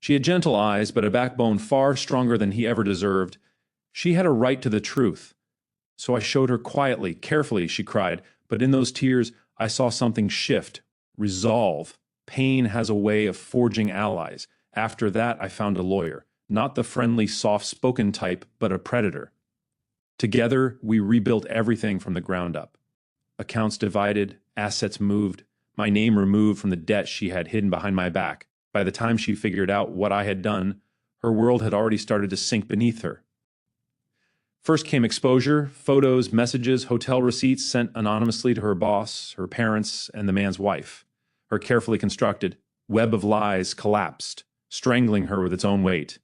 She had gentle eyes, but a backbone far stronger than he ever deserved. She had a right to the truth. So I showed her quietly, carefully, she cried, but in those tears I saw something shift, resolve. Pain has a way of forging allies. After that, I found a lawyer, not the friendly, soft-spoken type, but a predator. Together, we rebuilt everything from the ground up. Accounts divided, assets moved, my name removed from the debt she had hidden behind my back. By the time she figured out what I had done, her world had already started to sink beneath her. First came exposure, photos, messages, hotel receipts sent anonymously to her boss, her parents, and the man's wife. Her carefully constructed web of lies collapsed, strangling her with its own weight.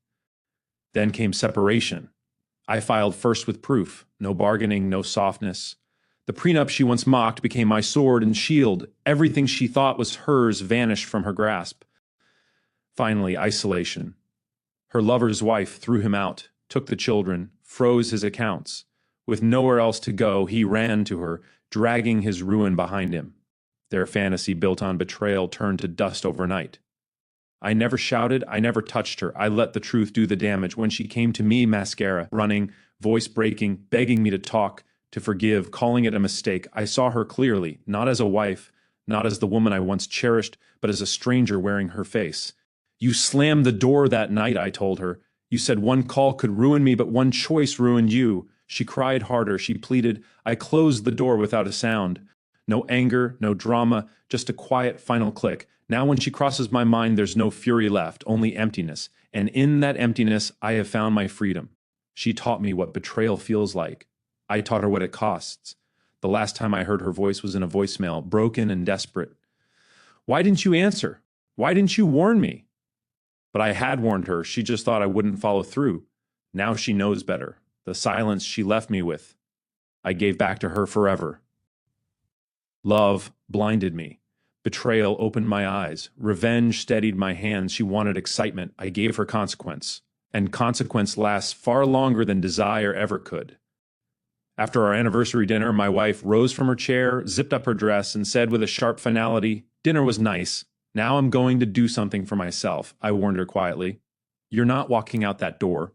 Then came separation. I filed first with proof, no bargaining, no softness. The prenup she once mocked became my sword and shield. Everything she thought was hers vanished from her grasp. Finally, isolation. Her lover's wife threw him out, took the children, froze his accounts. With nowhere else to go, he ran to her, dragging his ruin behind him. Their fantasy built on betrayal turned to dust overnight. I never shouted, I never touched her. I let the truth do the damage. When she came to me, mascara, running, voice breaking, begging me to talk, to forgive, calling it a mistake, I saw her clearly, not as a wife, not as the woman I once cherished, but as a stranger wearing her face. You slammed the door that night, I told her. You said one call could ruin me, but one choice ruined you. She cried harder. She pleaded. I closed the door without a sound. No anger, no drama, just a quiet final click. Now when she crosses my mind, there's no fury left, only emptiness. And in that emptiness, I have found my freedom. She taught me what betrayal feels like. I taught her what it costs. The last time I heard her voice was in a voicemail, broken and desperate. Why didn't you answer? Why didn't you warn me? But I had warned her. She just thought I wouldn't follow through. Now she knows better. The silence she left me with, I gave back to her forever. Love blinded me. Betrayal opened my eyes. Revenge steadied my hands. She wanted excitement. I gave her consequence. And consequence lasts far longer than desire ever could. After our anniversary dinner, my wife rose from her chair, zipped up her dress, and said with a sharp finality, "Dinner was nice. Now I'm going to do something for myself," I warned her quietly. "You're not walking out that door."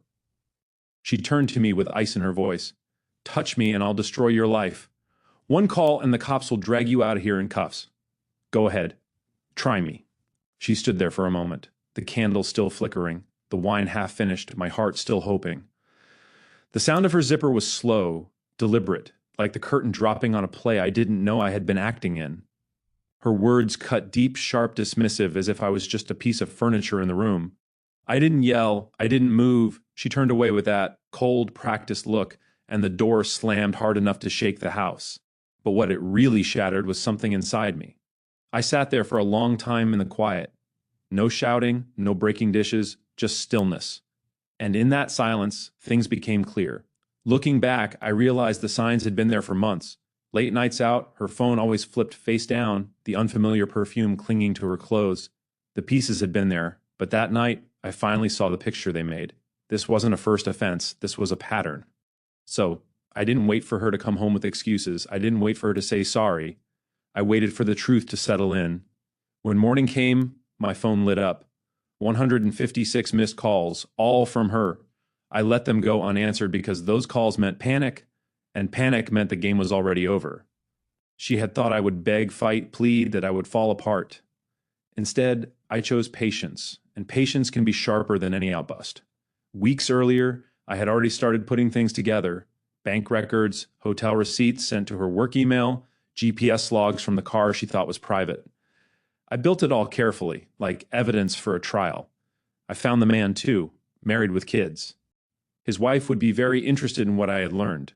She turned to me with ice in her voice. "Touch me and I'll destroy your life. One call and the cops will drag you out of here in cuffs. Go ahead. Try me." She stood there for a moment, the candle still flickering, the wine half finished, my heart still hoping. The sound of her zipper was slow, deliberate, like the curtain dropping on a play I didn't know I had been acting in. Her words cut deep, sharp, dismissive, as if I was just a piece of furniture in the room. I didn't yell, I didn't move. She turned away with that cold, practiced look, and the door slammed hard enough to shake the house. But what it really shattered was something inside me. I sat there for a long time in the quiet. No shouting, no breaking dishes, just stillness. And in that silence, things became clear. Looking back, I realized the signs had been there for months. Late nights out, her phone always flipped face down, the unfamiliar perfume clinging to her clothes. The pieces had been there, but that night, I finally saw the picture they made. This wasn't a first offense, this was a pattern. So, I didn't wait for her to come home with excuses. I didn't wait for her to say sorry. I waited for the truth to settle in. When morning came, my phone lit up. 156 missed calls, all from her. I let them go unanswered because those calls meant panic, and panic meant the game was already over. She had thought I would beg, fight, plead, that I would fall apart. Instead, I chose patience, and patience can be sharper than any outburst. Weeks earlier, I had already started putting things together. Bank records, hotel receipts sent to her work email, GPS logs from the car she thought was private. I built it all carefully, like evidence for a trial. I found the man too, married with kids. His wife would be very interested in what I had learned.